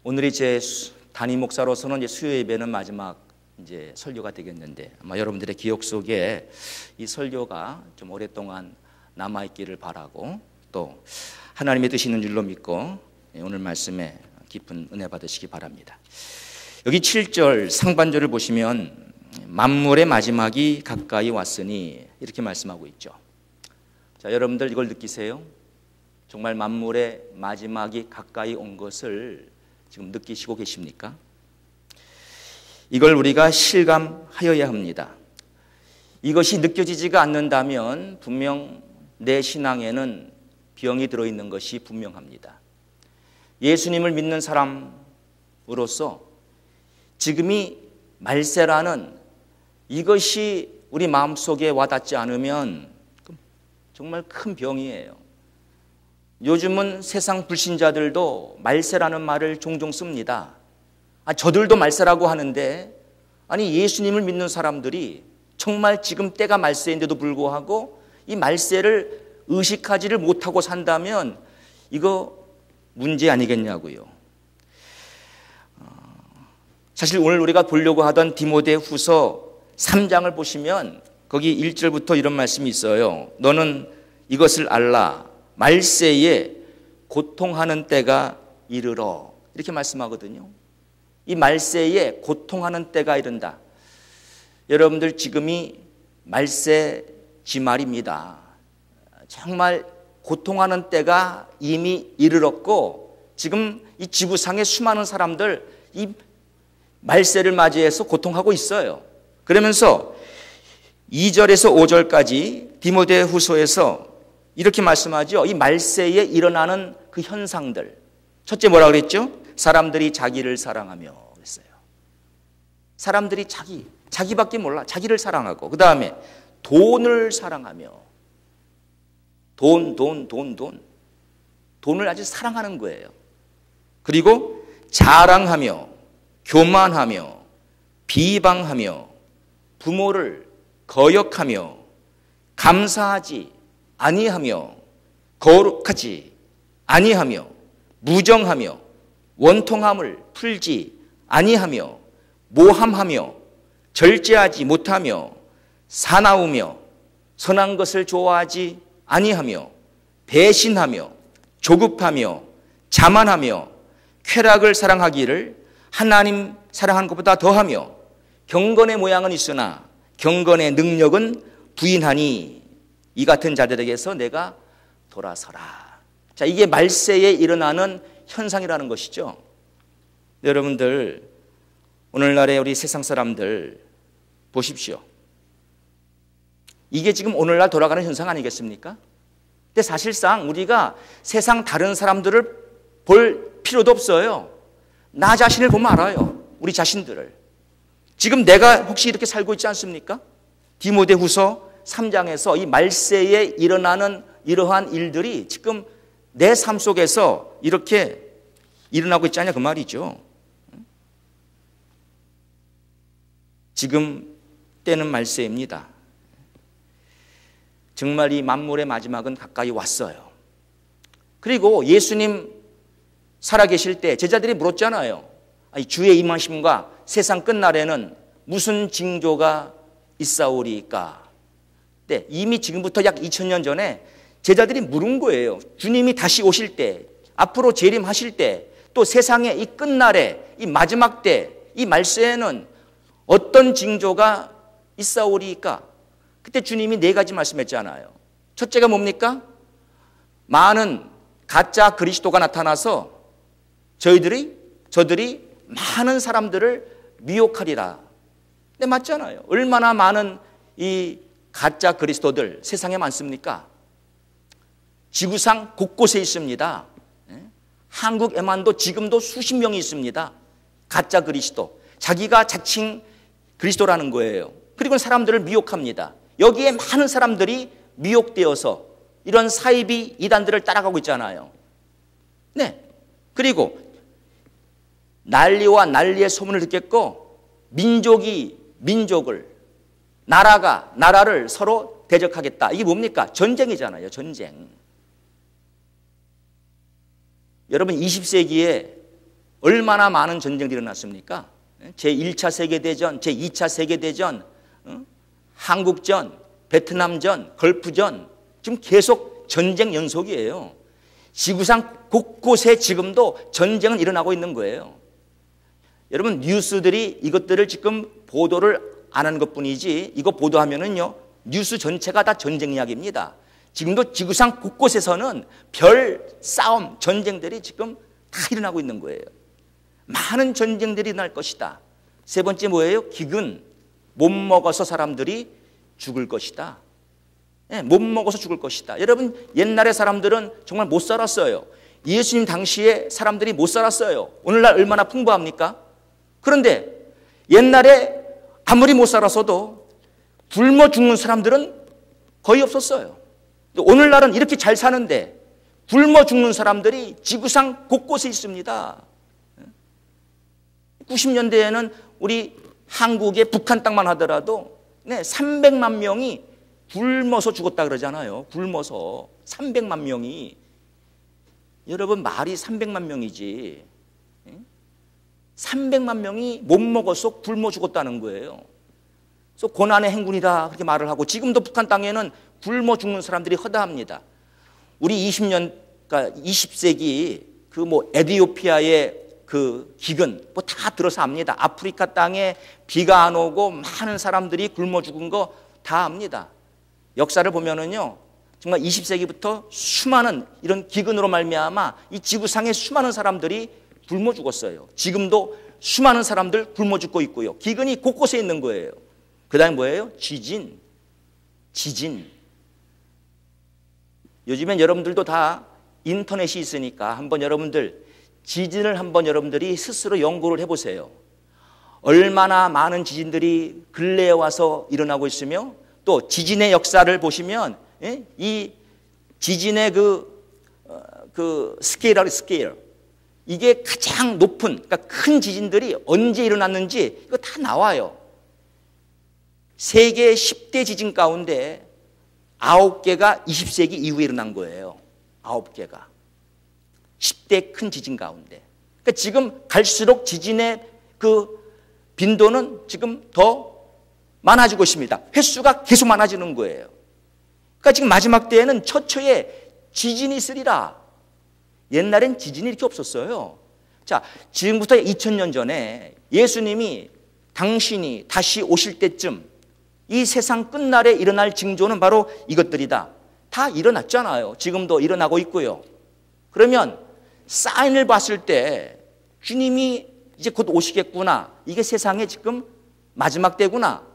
오늘이 제 담임 목사로서는 이제 수요 예배는 마지막 이제 설교가 되겠는데 아마 여러분들의 기억 속에 이 설교가 좀 오랫동안 남아 있기를 바라고 또 하나님의 뜻이 있는 줄로 믿고 오늘 말씀에 깊은 은혜 받으시기 바랍니다. 여기 7절 상반절을 보시면 만물의 마지막이 가까이 왔으니 이렇게 말씀하고 있죠. 자, 여러분들 이걸 느끼세요? 정말 만물의 마지막이 가까이 온 것을 지금 느끼시고 계십니까? 이걸 우리가 실감하여야 합니다. 이것이 느껴지지가 않는다면 분명 내 신앙에는 병이 들어있는 것이 분명합니다. 예수님을 믿는 사람으로서 지금이 말세라는 이것이 우리 마음속에 와닿지 않으면 정말 큰 병이에요. 요즘은 세상 불신자들도 말세라는 말을 종종 씁니다. 저들도 말세라고 하는데 아니 예수님을 믿는 사람들이 정말 지금 때가 말세인데도 불구하고 이 말세를 의식하지를 못하고 산다면 이거 문제 아니겠냐고요. 사실 오늘 우리가 보려고 하던 디모데후서 3장을 보시면 거기 1절부터 이런 말씀이 있어요. 너는 이것을 알라. 말세에 고통하는 때가 이르러. 이렇게 말씀하거든요. 이 말세에 고통하는 때가 이른다. 여러분들 지금이 말세지 말입니다. 정말 고통하는 때가 이미 이르렀고 지금 이 지구상의 수많은 사람들 이 말세를 맞이해서 고통하고 있어요. 그러면서 2절에서 5절까지 디모데후서에서 이렇게 말씀하죠. 이 말세에 일어나는 그 현상들. 첫째 뭐라고 그랬죠? 사람들이 자기를 사랑하며 그랬어요. 사람들이 자기밖에 몰라. 자기를 사랑하고 그 다음에 돈을 사랑하며 돈을 아주 사랑하는 거예요. 그리고 자랑하며 교만하며 비방하며 부모를 거역하며 감사하지 아니하며 거룩하지 아니하며 무정하며 원통함을 풀지 아니하며 모함하며 절제하지 못하며 사나우며 선한 것을 좋아하지 아니하며 배신하며 조급하며 자만하며 쾌락을 사랑하기를 하나님 사랑하는 것보다 더하며 경건의 모양은 있으나 경건의 능력은 부인하니 이 같은 자들에게서 내가 돌아서라. 자, 이게 말세에 일어나는 현상이라는 것이죠. 여러분들 오늘날의 우리 세상 사람들 보십시오. 이게 지금 오늘날 돌아가는 현상 아니겠습니까? 근데 사실상 우리가 세상 다른 사람들을 볼 필요도 없어요. 나 자신을 보면 알아요. 우리 자신들을. 지금 내가 혹시 이렇게 살고 있지 않습니까? 디모데후서 3장에서 이 말세에 일어나는 이러한 일들이 지금 내 삶 속에서 이렇게 일어나고 있지 않냐 그 말이죠. 지금 때는 말세입니다. 정말 이 만물의 마지막은 가까이 왔어요. 그리고 예수님 살아계실 때 제자들이 물었잖아요. 주의 임하심과 세상 끝날에는 무슨 징조가 있사오리까? 네, 이미 지금부터 약 2000년 전에 제자들이 물은 거예요. 주님이 다시 오실 때, 앞으로 재림하실 때, 또 세상의 이 끝날에, 이 마지막 때, 이 말세에는 어떤 징조가 있사오리까? 그때 주님이 4가지 말씀했잖아요. 첫째가 뭡니까? 많은 가짜 그리스도가 나타나서 저들이 많은 사람들을 미혹하리라. 근데 맞잖아요. 얼마나 많은 이 가짜 그리스도들 세상에 많습니까? 지구상 곳곳에 있습니다. 한국에만도 지금도 수십 명이 있습니다. 가짜 그리스도. 자기가 자칭 그리스도라는 거예요. 그리고 사람들을 미혹합니다. 여기에 많은 사람들이 미혹되어서 이런 사이비 이단들을 따라가고 있잖아요. 네. 그리고 난리와 난리의 소문을 듣겠고 민족이 민족을 나라가 나라를 서로 대적하겠다. 이게 뭡니까? 전쟁이잖아요. 전쟁. 여러분 20세기에 얼마나 많은 전쟁들이 일어났습니까? 제1차 세계대전, 제2차 세계대전, 한국전, 베트남전, 걸프전, 지금 계속 전쟁 연속이에요. 지구상 곳곳에 지금도 전쟁은 일어나고 있는 거예요. 여러분, 뉴스들이 이것들을 지금 보도를 안 하는 것뿐이지, 이거 보도하면은요, 뉴스 전체가 다 전쟁 이야기입니다. 지금도 지구상 곳곳에서는 별 싸움, 전쟁들이 지금 다 일어나고 있는 거예요. 많은 전쟁들이 일어날 것이다. 세 번째 뭐예요? 기근. 못 먹어서 사람들이 죽을 것이다. 못 먹어서 죽을 것이다. 여러분, 옛날의 사람들은 정말 못 살았어요. 예수님 당시에 사람들이 못 살았어요. 오늘날 얼마나 풍부합니까? 그런데 옛날에 아무리 못 살았어도 굶어 죽는 사람들은 거의 없었어요. 오늘날은 이렇게 잘 사는데 굶어 죽는 사람들이 지구상 곳곳에 있습니다. 90년대에는 우리 한국의 북한 땅만 하더라도 300만 명이 굶어서 죽었다 그러잖아요. 굶어서 300만 명이. 여러분, 말이 300만 명이지 300만 명이 못 먹어서 굶어 죽었다는 거예요. 그래서 고난의 행군이다 그렇게 말을 하고, 지금도 북한 땅에는 굶어 죽는 사람들이 허다합니다. 우리 20세기 에디오피아의 그 기근 다 들어서 압니다. 아프리카 땅에 비가 안 오고 많은 사람들이 굶어 죽은 거 다 압니다. 역사를 보면은요, 정말 20세기부터 수많은 이런 기근으로 말미암아 이 지구상의 수많은 사람들이 굶어 죽었어요. 지금도 수많은 사람들 굶어 죽고 있고요. 기근이 곳곳에 있는 거예요. 그 다음에 뭐예요? 지진. 요즘엔 여러분들도 다 인터넷이 있으니까 한번 여러분들 지진을 한번 여러분들이 스스로 연구를 해보세요. 얼마나 많은 지진들이 근래에 와서 일어나고 있으며, 또 지진의 역사를 보시면 이 지진의 그 스케일, 이게 가장 높은, 그러니까 큰 지진들이 언제 일어났는지 이거 다 나와요. 세계 10대 지진 가운데 9개가 20세기 이후에 일어난 거예요. 9개가 10대 큰 지진 가운데. 그러니까 지금 갈수록 지진의 그 빈도는 지금 더 많아지고 있습니다. 횟수가 계속 많아지는 거예요. 그러니까 지금 마지막 때에는 처처에 지진이 있으리라. 옛날엔 지진이 이렇게 없었어요. 자, 지금부터 2000년 전에 예수님이 당신이 다시 오실 때쯤 이 세상 끝날에 일어날 징조는 바로 이것들이다. 다 일어났잖아요. 지금도 일어나고 있고요. 그러면 사인을 봤을 때 주님이 이제 곧 오시겠구나. 이게 세상에 지금 마지막 때구나.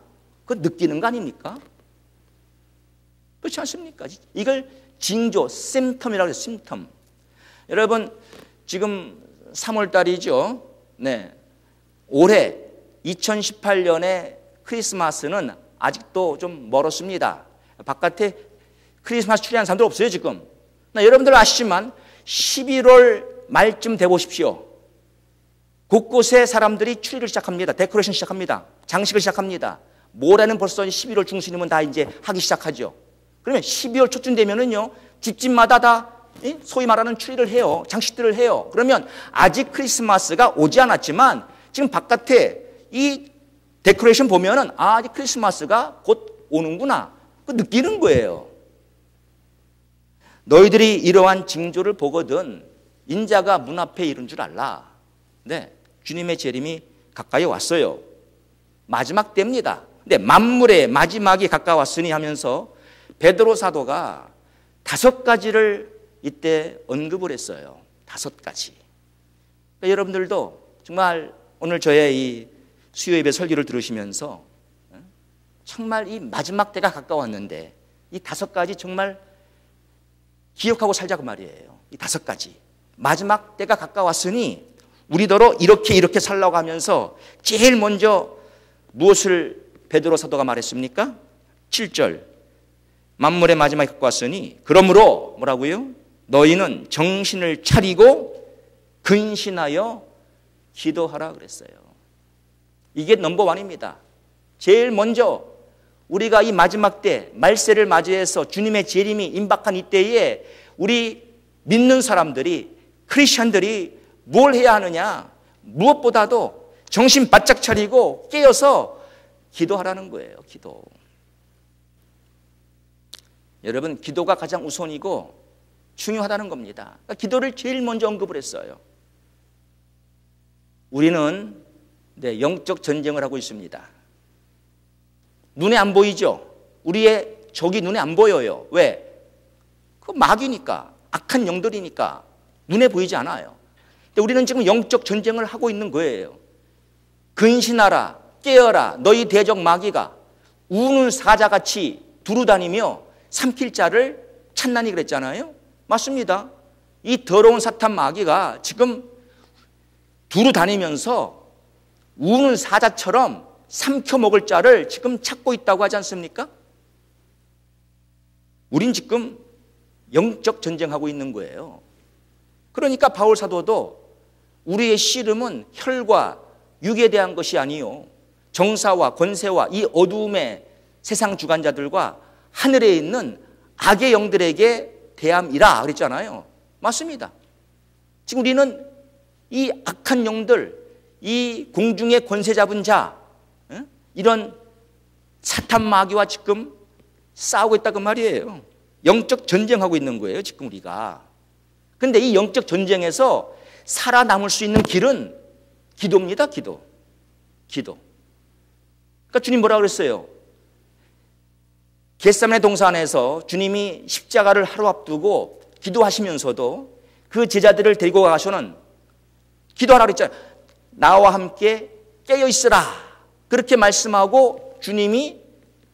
그거 느끼는 거 아닙니까? 그렇지 않습니까? 이걸 징조, 심텀이라고 해요. 심텀. 여러분, 지금 3월 달이죠. 네. 올해 2018년에 크리스마스는 아직도 좀 멀었습니다. 바깥에 크리스마스 트리 하는 사람들 없어요, 지금. 여러분들 아시지만 11월 말쯤 돼 보십시오. 곳곳에 사람들이 트리를 시작합니다. 데코레이션 시작합니다. 장식을 시작합니다. 모레는 벌써 11월 중순이면 다 이제 하기 시작하죠. 그러면 12월 초쯤 되면은요, 집집마다 다 소위 말하는 트리를 해요. 장식들을 해요. 그러면 아직 크리스마스가 오지 않았지만 지금 바깥에 이 데코레이션 보면은 아직 크리스마스가 곧 오는구나. 그 느끼는 거예요. 너희들이 이러한 징조를 보거든 인자가 문 앞에 이른 줄 알라. 네, 주님의 재림이 가까이 왔어요. 마지막 때입니다. 근데 만물의 마지막이 가까웠으니 하면서 베드로 사도가 5가지를 이때 언급을 했어요. 5가지. 그러니까 여러분들도 정말 오늘 저의 이 수요 예배 설교를 들으시면서 정말 이 마지막 때가 가까웠는데 이 5가지 정말 기억하고 살자고 말이에요. 이 5가지. 마지막 때가 가까웠으니 우리더러 이렇게 살라고 하면서 제일 먼저 무엇을 베드로 사도가 말했습니까? 7절. 만물의 마지막이 가까웠으니 그러므로 뭐라고요? 너희는 정신을 차리고 근신하여 기도하라 그랬어요. 이게 넘버원입니다. 제일 먼저 우리가 이 마지막 때 말세를 맞이해서 주님의 재림이 임박한 이때에 우리 믿는 사람들이, 크리스천들이 뭘 해야 하느냐? 무엇보다도 정신 바짝 차리고 깨어서 기도하라는 거예요. 기도. 여러분, 기도가 가장 우선이고 중요하다는 겁니다. 그러니까 기도를 제일 먼저 언급을 했어요. 우리는 영적 전쟁을 하고 있습니다. 눈에 안 보이죠? 우리의 적이 눈에 안 보여요. 왜? 그 마귀니까, 악한 영들이니까 눈에 보이지 않아요. 근데 우리는 지금 영적 전쟁을 하고 있는 거예요. 근신하라, 깨어라, 너희 대적 마귀가 우는 사자같이 두루다니며 삼킬 자를 찾나니 그랬잖아요. 맞습니다. 이 더러운 사탄 마귀가 지금 두루다니면서 우는 사자처럼 삼켜먹을 자를 지금 찾고 있다고 하지 않습니까? 우린 지금 영적 전쟁하고 있는 거예요. 그러니까 바울 사도도 우리의 씨름은 혈과 육에 대한 것이 아니요 정사와 권세와 이 어두움의 세상 주관자들과 하늘에 있는 악의 영들에게 대함이라 그랬잖아요. 맞습니다. 지금 우리는 이 악한 영들, 이 공중의 권세 잡은 자, 이런 사탄 마귀와 지금 싸우고 있다고 말이에요. 영적 전쟁하고 있는 거예요, 지금 우리가. 그런데 이 영적 전쟁에서 살아남을 수 있는 길은 기도입니다, 기도. 그러니까 주님 뭐라 그랬어요? 겟세마네 동산에서 주님이 십자가를 하루 앞두고 기도하시면서도 그 제자들을 데리고 가셔는 기도하라 그랬잖아요. 나와 함께 깨어 있으라. 그렇게 말씀하고 주님이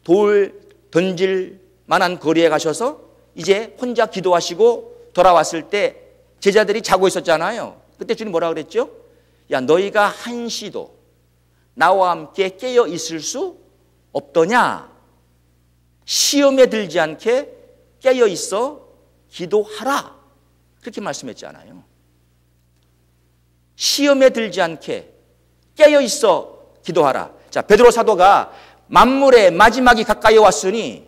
돌 던질 만한 거리에 가셔서 이제 혼자 기도하시고 돌아왔을 때 제자들이 자고 있었잖아요. 그때 주님 뭐라 그랬죠? 야, 너희가 한시도 나와 함께 깨어 있을 수 없더냐? 시험에 들지 않게 깨어 있어 기도하라. 그렇게 말씀했잖아요. 시험에 들지 않게 깨어 있어 기도하라. 자, 베드로 사도가 만물의 마지막이 가까이 왔으니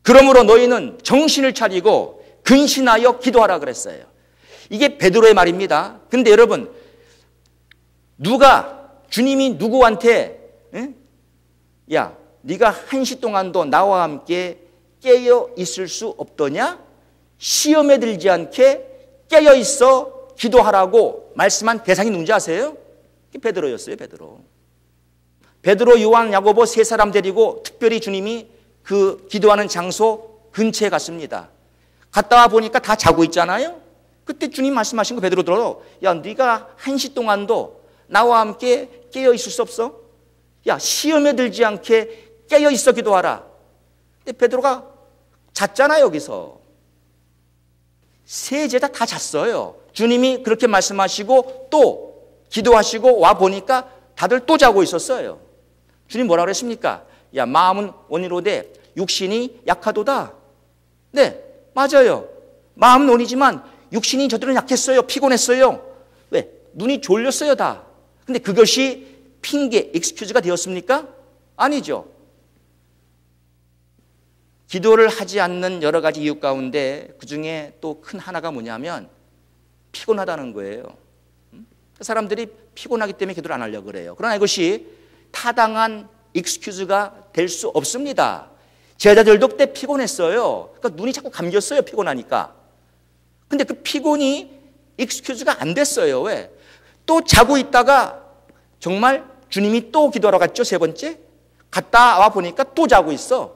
그러므로 너희는 정신을 차리고 근신하여 기도하라 그랬어요. 이게 베드로의 말입니다. 근데 여러분, 주님이 누구한테 야, 네가 한시 동안도 나와 함께 깨어 있을 수 없더냐? 시험에 들지 않게 깨어 있어 기도하라고 말씀한 대상이 누군지 아세요? 베드로였어요, 베드로. 베드로, 요한, 야고보 세 사람 데리고 특별히 주님이 그 기도하는 장소 근처에 갔습니다. 갔다 와 보니까 다 자고 있잖아요. 그때 주님 말씀하신 거 베드로더러, 야, 네가 한시 동안도 나와 함께 깨어 있을 수 없어? 야, 시험에 들지 않게 깨어 있어 기도하라. 근데 베드로가 잤잖아요, 여기서. 세 제자 다 잤어요. 주님이 그렇게 말씀하시고 또 기도하시고 와 보니까 다들 또 자고 있었어요. 주님 뭐라 그랬습니까? 야, 마음은 원이로되 육신이 약하도다. 네, 맞아요. 마음은 원이지만 육신이 저들은 약했어요. 피곤했어요. 왜? 눈이 졸렸어요, 다. 근데 그것이 핑계, 익스큐즈가 되었습니까? 아니죠. 기도를 하지 않는 여러 가지 이유 가운데 그중에 또 큰 하나가 뭐냐면 피곤하다는 거예요. 사람들이 피곤하기 때문에 기도를 안 하려고 그래요. 그러나 이것이 타당한 익스큐즈가 될 수 없습니다. 제자들도 그때 피곤했어요. 그러니까 눈이 자꾸 감겼어요, 피곤하니까. 근데 그 피곤이 익스큐즈가 안 됐어요. 왜? 또 자고 있다가 정말 주님이 또 기도하러 갔죠, 세 번째. 갔다 와 보니까 또 자고 있어.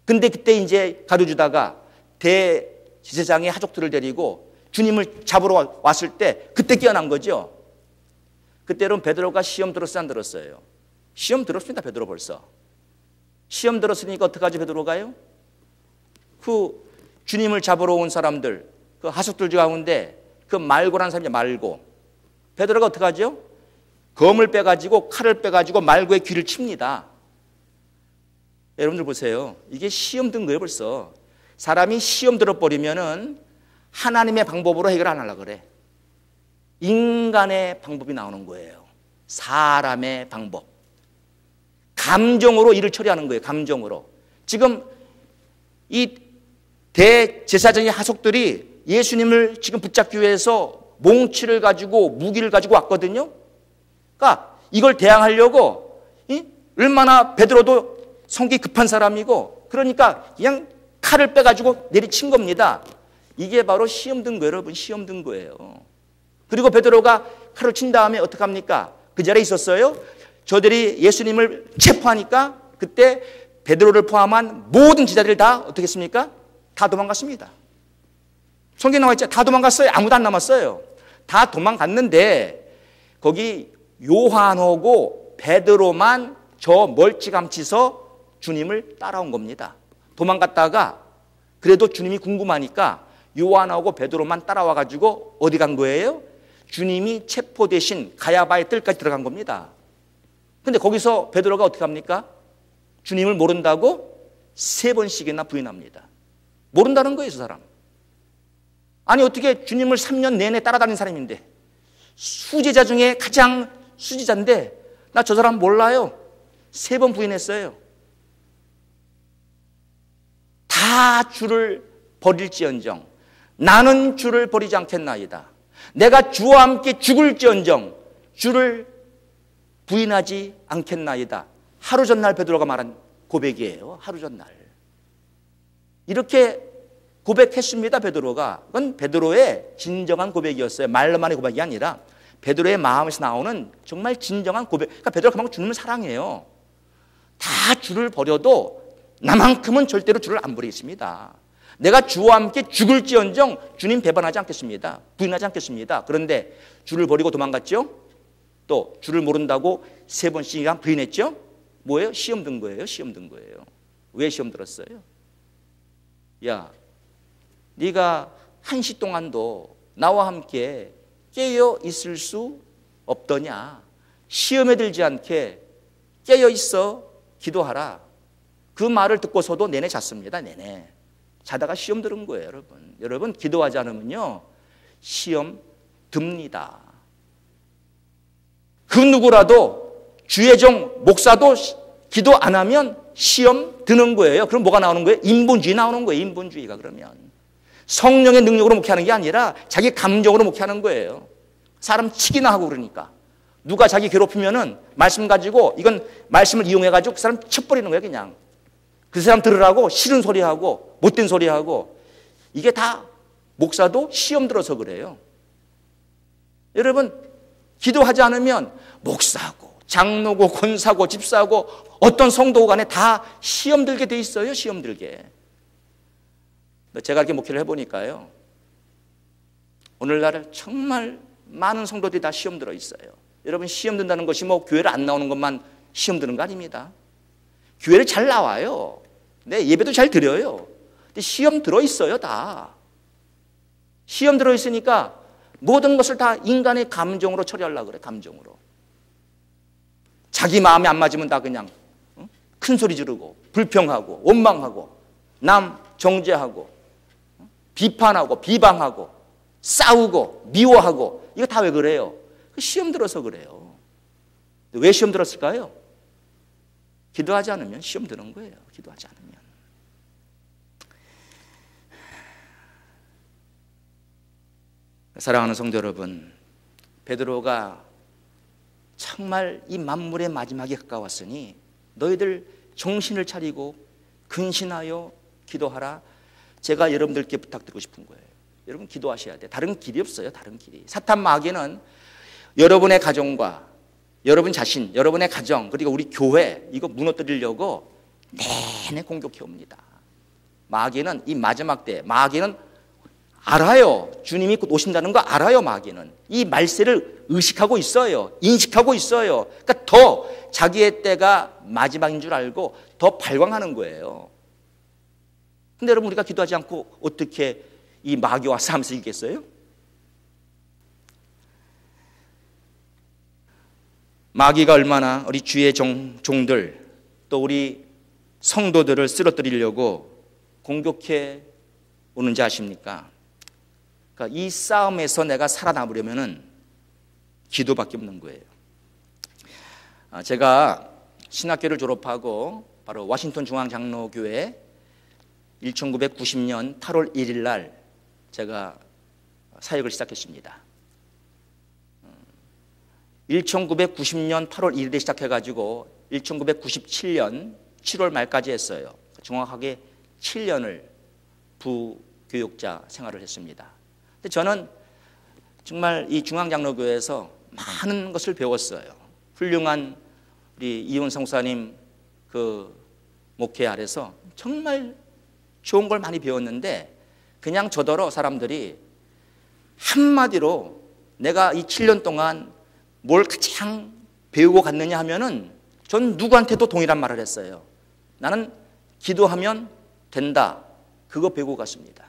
근데 그때 이제 가르주다가 대제사장의 하족들을 데리고 주님을 잡으러 왔을 때 그때 깨어난 거죠. 그때는 베드로가 시험 들었어요, 안 들었어요? 시험 들었습니다, 베드로 벌써. 시험 들었으니까 어떡하지, 베드로가요? 그 주님을 잡으러 온 사람들, 그 하숙들 가운데 그 말고라는 사람이 말고. 베드로가 어떡하죠? 검을 빼가지고 칼을 빼가지고 말고의 귀를 칩니다. 여러분들 보세요. 이게 시험 든 거예요, 벌써. 사람이 시험 들어버리면은 하나님의 방법으로 해결 안 하려고 그래. 인간의 방법이 나오는 거예요. 사람의 방법. 감정으로 일을 처리하는 거예요, 감정으로. 지금 이 대제사장의 하속들이 예수님을 지금 붙잡기 위해서 몽치를 가지고 무기를 가지고 왔거든요. 그러니까 이걸 대항하려고 얼마나 베드로도 성격이 급한 사람이고 그러니까 그냥 칼을 빼가지고 내리친 겁니다. 이게 바로 시험 든 거예요, 여러분. 시험 든 거예요. 그리고 베드로가 칼을 친 다음에 어떻게 합니까? 그 자리에 있었어요. 저들이 예수님을 체포하니까 그때 베드로를 포함한 모든 제자들 다 어떻게 했습니까? 다 도망갔습니다. 성경에 나와 있죠. 다 도망갔어요. 아무도 안 남았어요. 다 도망갔는데 거기 요한하고 베드로만 저 멀찌감치서 주님을 따라온 겁니다. 도망갔다가 그래도 주님이 궁금하니까 요한하고 베드로만 따라와 가지고 어디 간 거예요? 주님이 체포되신 가야바의 뜰까지 들어간 겁니다. 근데 거기서 베드로가 어떻게 합니까? 주님을 모른다고 3번씩이나 부인합니다. 모른다는 거예요, 저 사람. 아니 어떻게 주님을 3년 내내 따라다닌 사람인데 수제자 중에 가장 수제자인데 나 저 사람 몰라요. 3번 부인했어요. 다 주를 버릴지언정 나는 주를 버리지 않겠나이다. 내가 주와 함께 죽을지언정 주를 부인하지 않겠나이다. 하루 전날 베드로가 말한 고백이에요. 하루 전날. 이렇게 고백했습니다. 베드로가. 그건 베드로의 진정한 고백이었어요. 말로만의 고백이 아니라 베드로의 마음에서 나오는 정말 진정한 고백. 그러니까 베드로가 그만큼 주님을 사랑해요. 다 주를 버려도 나만큼은 절대로 주를 안 버리겠습니다. 내가 주와 함께 죽을지언정 주님 배반하지 않겠습니다. 부인하지 않겠습니다. 그런데 주를 버리고 도망갔죠. 또 주를 모른다고 3번씩이나 부인했죠. 뭐예요? 시험 든 거예요. 시험 든 거예요. 왜 시험 들었어요? 야, 네가 1시 동안도 나와 함께 깨어 있을 수 없더냐? 시험에 들지 않게 깨어 있어 기도하라. 그 말을 듣고서도 내내 잤습니다. 내내 자다가 시험 들은 거예요, 여러분. 여러분 기도하지 않으면요 시험 듭니다. 그 누구라도 주의 종 목사도 기도 안 하면 시험 드는 거예요. 그럼 뭐가 나오는 거예요? 인본주의 나오는 거예요. 인본주의가. 그러면 성령의 능력으로 목회하는 게 아니라 자기 감정으로 목회하는 거예요. 사람 치기나 하고 그러니까 누가 자기 괴롭히면은 말씀 가지고 이건 말씀을 이용해 가지고 그 사람 쳐버리는 거예요. 그냥 그 사람 들으라고 싫은 소리 하고 못된 소리 하고 이게 다 목사도 시험 들어서 그래요. 여러분 기도하지 않으면 목사고 장로고 권사고 집사고 어떤 성도 간에 다 시험 들게 돼 있어요. 시험 들게. 제가 이렇게 목회를 해보니까요 오늘날 정말 많은 성도들이 다 시험 들어 있어요. 여러분 시험 든다는 것이 뭐 교회를 안 나오는 것만 시험 드는 거 아닙니다. 교회를 잘 나와요. 네, 예배도 잘 드려요. 근데 시험 들어 있어요. 다 시험 들어 있으니까 모든 것을 다 인간의 감정으로 처리하려고 그래. 감정으로. 자기 마음에 안 맞으면 다 그냥 큰 소리 지르고 불평하고 원망하고 남 정죄하고 비판하고 비방하고 싸우고 미워하고 이거 다 왜 그래요? 시험 들어서 그래요. 왜 시험 들었을까요? 기도하지 않으면 시험 드는 거예요. 기도하지 않으면. 사랑하는 성도 여러분, 베드로가 정말 이 만물의 마지막에 가까웠으니 너희들 정신을 차리고 근신하여 기도하라. 제가 여러분들께 부탁드리고 싶은 거예요. 여러분 기도하셔야 돼요. 다른 길이 없어요. 다른 길이. 사탄 마귀는 여러분의 가정과 여러분 자신, 여러분의 가정 그리고 우리 교회 이거 무너뜨리려고 내내 공격해 옵니다. 마귀는 이 마지막 때 마귀는 알아요. 주님이 곧 오신다는 거 알아요. 마귀는 이 말세를 의식하고 있어요. 인식하고 있어요. 그러니까 더 자기의 때가 마지막인 줄 알고 더 발광하는 거예요. 근데 여러분 우리가 기도하지 않고 어떻게 이 마귀와 싸움에서 이기겠어요? 마귀가 얼마나 우리 주의 종들 또 우리 성도들을 쓰러뜨리려고 공격해 오는지 아십니까? 그러니까 이 싸움에서 내가 살아남으려면은 기도밖에 없는 거예요. 제가 신학교를 졸업하고 바로 워싱턴 중앙장로교회 1990년 8월 1일 날 제가 사역을 시작했습니다. 1990년 8월 1일에 시작해가지고 1997년 7월 말까지 했어요. 정확하게 7년을 부교육자 생활을 했습니다. 근데 저는 정말 이 중앙장로교회에서 많은 것을 배웠어요. 훌륭한 우리 이훈성 목사님 그 목회 아래서 정말 좋은 걸 많이 배웠는데, 그냥 저더러 사람들이 한마디로 내가 이 7년 동안 뭘 가장 배우고 갔느냐 하면은 전 누구한테도 동일한 말을 했어요. 나는 기도하면 된다. 그거 배우고 갔습니다.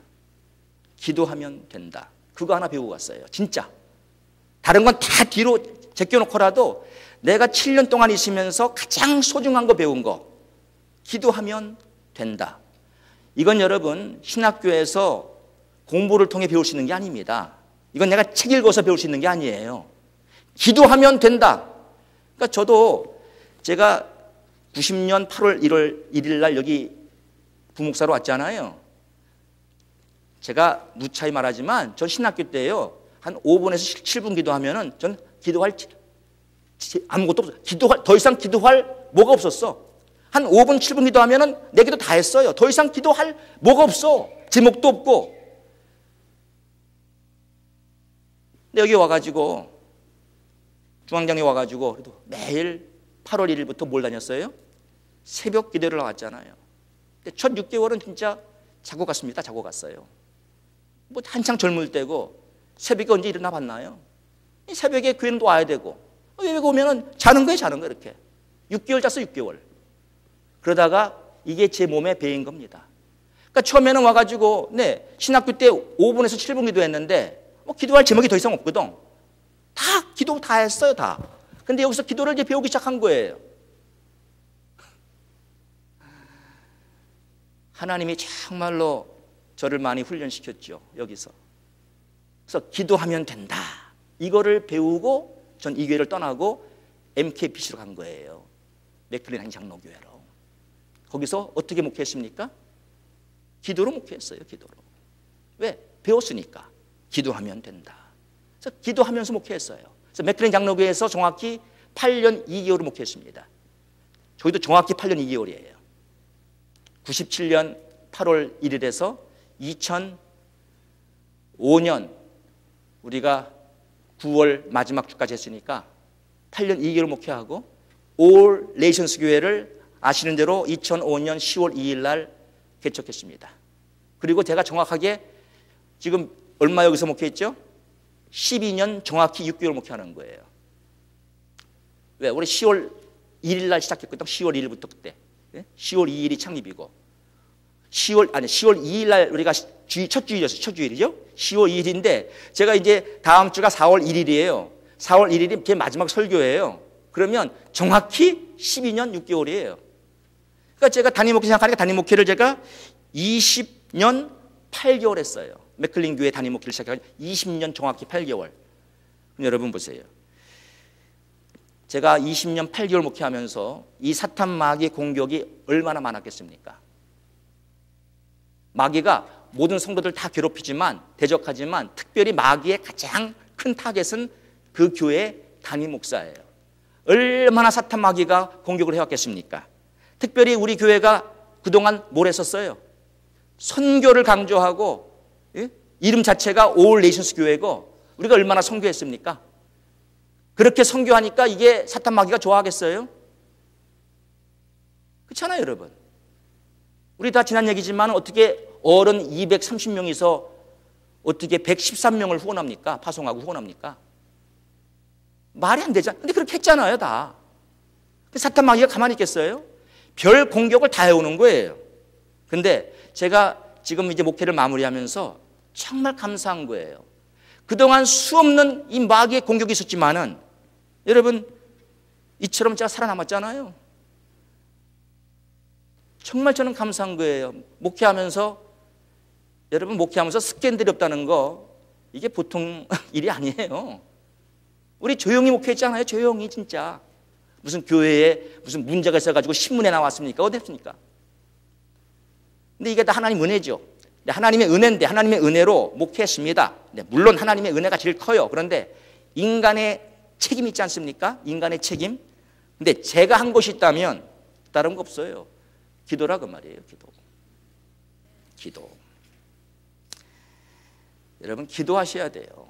기도하면 된다. 그거 하나 배우고 갔어요. 진짜. 다른 건 다 뒤로 제껴놓고라도 내가 7년 동안 있으면서 가장 소중한 거 배운 거. 기도하면 된다. 이건 여러분 신학교에서 공부를 통해 배울 수 있는 게 아닙니다. 이건 내가 책 읽어서 배울 수 있는 게 아니에요. 기도하면 된다. 그러니까 저도 제가 90년 8월 1일 날 여기 부목사로 왔잖아요. 제가 무차히 말하지만 전 신학교 때요, 한 5분에서 7분 기도하면은 전 기도할 아무것도 없어요. 더 이상 기도할 뭐가 없었어. 한 5분 7분 기도하면은 내 기도 다 했어요. 더 이상 기도할 뭐가 없어. 제목도 없고. 근데 여기 와가지고 중앙장에 와가지고 그래도 매일 8월 1일부터 뭘 다녔어요? 새벽 기도를 나왔잖아요. 근데 첫 6개월은 진짜 자고 갔습니다. 자고 갔어요. 뭐 한창 젊을 때고 새벽에 언제 일어나 봤나요? 새벽에 교회는 또 와야 되고, 여기 오면은 자는 거예요. 자는 거 이렇게 6개월 잤어. 6개월. 그러다가 이게 제 몸에 배인 겁니다. 그러니까 처음에는 와가지고 네 신학교 때 5분에서 7분 기도했는데 뭐 기도할 제목이 더 이상 없거든. 다 기도 다 했어요. 다. 근데 여기서 기도를 이제 배우기 시작한 거예요. 하나님이 정말로 저를 많이 훈련시켰죠. 여기서. 그래서 기도하면 된다. 이거를 배우고 전 이 교회를 떠나고 MKPC로 간 거예요. 맥클린 장로교회로. 거기서 어떻게 목회했습니까? 기도로 목회했어요. 기도로. 왜? 배웠으니까. 기도하면 된다. 그래서 기도하면서 목회했어요. 그래서 맥클린 장로교회에서 정확히 8년 2개월을 목회했습니다. 저희도 정확히 8년 2개월이에요. 97년 8월 1일에서 2005년 우리가 9월 마지막 주까지 했으니까 8년 2개월 목회하고 올 네이션스 교회를 아시는 대로 2005년 10월 2일 날 개척했습니다. 그리고 제가 정확하게 지금 얼마 여기서 목회했죠? 12년 정확히 6개월 목회하는 거예요. 왜? 우리 10월 1일 날 시작했거든. 10월 1일부터 그때. 10월 2일이 창립이고 10월 2일 날 우리가 첫 주일이었어요. 첫 주일이죠. 10월 2일인데 제가 이제 다음 주가 4월 1일이에요. 4월 1일이 제 마지막 설교예요. 그러면 정확히 12년 6개월이에요. 그러니까 제가 단임 목회 생각하니까 단임 목회를 제가 20년 8개월 했어요. 맥클린 교회 단임 목회를 시작해가지고 20년 정확히 8개월. 여러분 보세요. 제가 20년 8개월 목회하면서 이 사탄 마귀의 공격이 얼마나 많았겠습니까? 마귀가 모든 성도들 다 괴롭히지만 대적하지만 특별히 마귀의 가장 큰 타겟은 그 교회의 담임 목사예요. 얼마나 사탄 마귀가 공격을 해왔겠습니까? 특별히 우리 교회가 그동안 뭘 했었어요? 선교를 강조하고, 예? 이름 자체가 올 네이션스 교회고 우리가 얼마나 선교했습니까? 그렇게 선교하니까 이게 사탄 마귀가 좋아하겠어요? 그렇잖아요, 여러분. 우리 다 지난 얘기지만 어떻게 어른 230명이서 어떻게 113명을 후원합니까? 파송하고 후원합니까? 말이 안 되잖아요. 근데 그렇게 했잖아요, 다. 사탄 마귀가 가만히 있겠어요? 별 공격을 다 해오는 거예요. 근데 제가 지금 이제 목회를 마무리하면서 정말 감사한 거예요. 그동안 수없는 이 마귀의 공격이 있었지만은 여러분 이처럼 제가 살아남았잖아요. 정말 저는 감사한 거예요. 목회하면서 여러분 목회하면서 스캔들이 없다는 거 이게 보통 일이 아니에요. 우리 조용히 목회했잖아요. 조용히 진짜. 무슨 교회에 무슨 문제가 있어가지고 신문에 나왔습니까? 어디 했습니까? 근데 이게 다 하나님 은혜죠. 하나님의 은혜인데 하나님의 은혜로 목회했습니다. 물론 하나님의 은혜가 제일 커요. 그런데 인간의 책임 있지 않습니까? 인간의 책임. 근데 제가 한 것이 있다면 다른 거 없어요. 기도라 그 말이에요. 기도. 여러분 기도하셔야 돼요.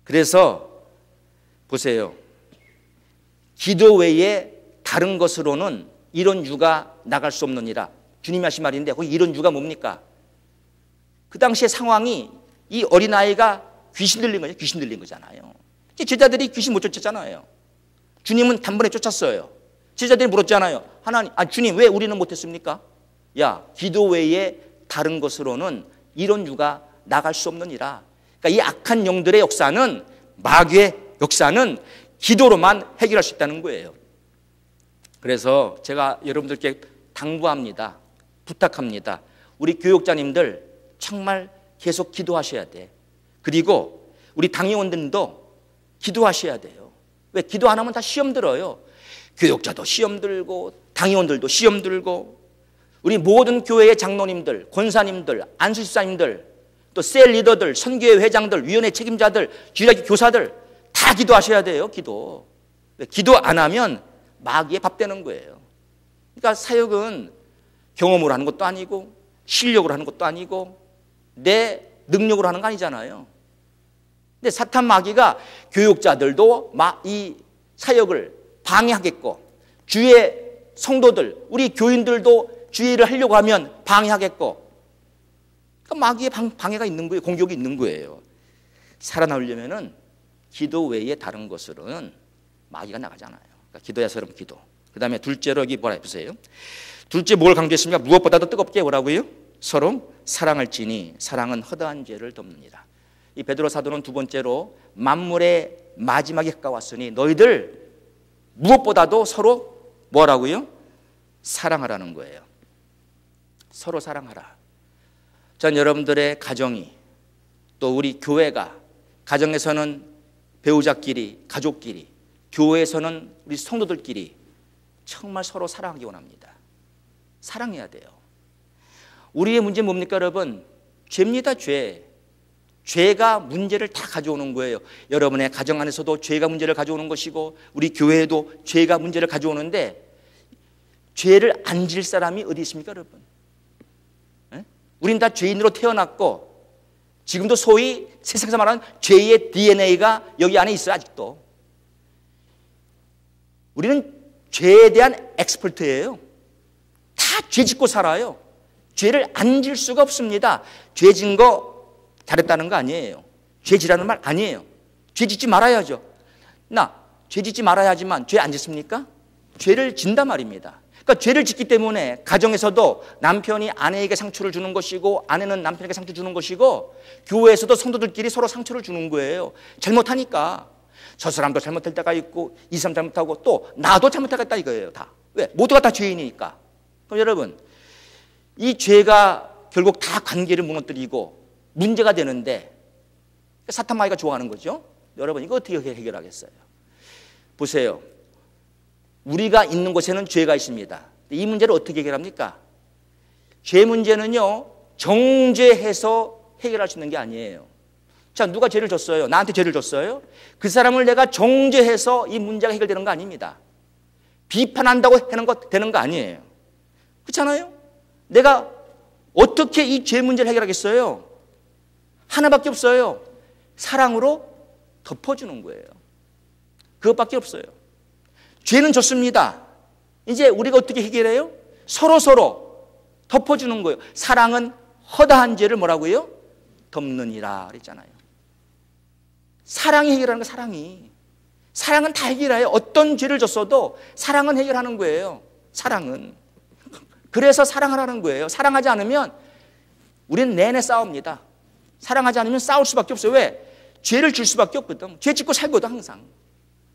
그래서 보세요. 기도 외에 다른 것으로는 이런 유가 나갈 수 없느니라. 주님이 하신 말인데 거기 이런 유가 뭡니까? 그 당시의 상황이 이 어린아이가 귀신 들린 거죠. 귀신 들린 거잖아요. 제자들이 귀신 못 쫓았잖아요. 주님은 단번에 쫓았어요. 제자들이 물었잖아요. 하나님, 주님 왜 우리는 못했습니까? 야, 기도 외에 다른 것으로는 이런 유가 나갈 수 없느니라. 그러니까 이 악한 영들의 역사는, 마귀의 역사는 기도로만 해결할 수 있다는 거예요. 그래서 제가 여러분들께 당부합니다. 부탁합니다. 우리 교육자님들 정말 계속 기도하셔야 돼. 그리고 우리 당의원들도 기도하셔야 돼요. 왜? 기도 안 하면 다 시험 들어요. 교육자도 시험 들고 당의원들도 시험 들고 우리 모든 교회의 장로님들, 권사님들, 안수집사님들, 또 셀 리더들, 선교회 회장들, 위원회 책임자들, 주일학교 교사들 다 기도하셔야 돼요. 기도. 왜? 기도 안 하면 마귀에 밥 되는 거예요. 그러니까 사역은 경험으로 하는 것도 아니고 실력으로 하는 것도 아니고 내 능력으로 하는 거 아니잖아요. 근데 사탄 마귀가 교육자들도 이 사역을 방해하겠고 주의 성도들, 우리 교인들도 주의를 하려고 하면 방해하겠고 그러니까 마귀의 방해가 있는 거예요. 공격이 있는 거예요. 살아나오려면은 기도 외에 다른 것으로는 마귀가 나가잖아요. 그러니까 기도해서 여러분 기도. 그 다음에 둘째로 여기 뭐라 해보세요. 둘째 뭘 강조했습니까? 무엇보다도 뜨겁게 뭐라고요? 서로 사랑할지니 사랑은 허다한 죄를 덮느니라. 이 베드로 사도는 두 번째로 만물의 마지막에 가까웠으니 너희들 무엇보다도 서로 뭐라고요? 사랑하라는 거예요. 서로 사랑하라. 전 여러분들의 가정이 또 우리 교회가 가정에서는 배우자끼리 가족끼리 교회에서는 우리 성도들끼리 정말 서로 사랑하기 원합니다. 사랑해야 돼요. 우리의 문제는 뭡니까 여러분? 죄입니다. 죄가 문제를 다 가져오는 거예요. 여러분의 가정 안에서도 죄가 문제를 가져오는 것이고 우리 교회에도 죄가 문제를 가져오는데 죄를 안 질 사람이 어디 있습니까 여러분? 에? 우린 다 죄인으로 태어났고 지금도 소위 세상에서 말하는 죄의 DNA가 여기 안에 있어요. 아직도. 우리는 죄에 대한 엑스퍼트예요. 다 죄 짓고 살아요. 죄를 안 질 수가 없습니다. 죄 진 거 잘했다는 거 아니에요. 죄 지라는 말 아니에요. 죄 짓지 말아야죠. 죄 짓지 말아야 하지만 죄 안 짓습니까? 죄를 진단 말입니다. 그러니까 죄를 짓기 때문에 가정에서도 남편이 아내에게 상처를 주는 것이고 아내는 남편에게 상처를 주는 것이고 교회에서도 성도들끼리 서로 상처를 주는 거예요. 잘못하니까. 저 사람도 잘못할 때가 있고 이 사람 잘못하고 또 나도 잘못하겠다 이거예요. 다. 왜? 모두가 다 죄인이니까. 그럼 여러분 이 죄가 결국 다 관계를 무너뜨리고 문제가 되는데 사탄 마귀가 좋아하는 거죠. 여러분 이거 어떻게 해결하겠어요? 보세요. 우리가 있는 곳에는 죄가 있습니다. 이 문제를 어떻게 해결합니까? 죄 문제는요 정죄해서 해결할 수 있는 게 아니에요. 자, 누가 죄를 졌어요? 나한테 죄를 졌어요? 그 사람을 내가 정죄해서 이 문제가 해결되는 거 아닙니다. 비판한다고 하는 거 되는 거 아니에요. 그렇잖아요? 내가 어떻게 이 죄 문제를 해결하겠어요? 하나밖에 없어요. 사랑으로 덮어주는 거예요. 그것밖에 없어요. 죄는 졌습니다. 이제 우리가 어떻게 해결해요? 서로 덮어주는 거예요. 사랑은 허다한 죄를 뭐라고요? 덮느니라 그랬잖아요. 사랑이 해결하는 거예요. 사랑은 다 해결해요. 어떤 죄를 졌어도 사랑은 해결하는 거예요. 사랑은. 그래서 사랑하라는 거예요. 사랑하지 않으면 우리는 내내 싸웁니다. 사랑하지 않으면 싸울 수밖에 없어요. 왜? 죄를 질 수밖에 없거든. 죄 짓고 살거든 항상.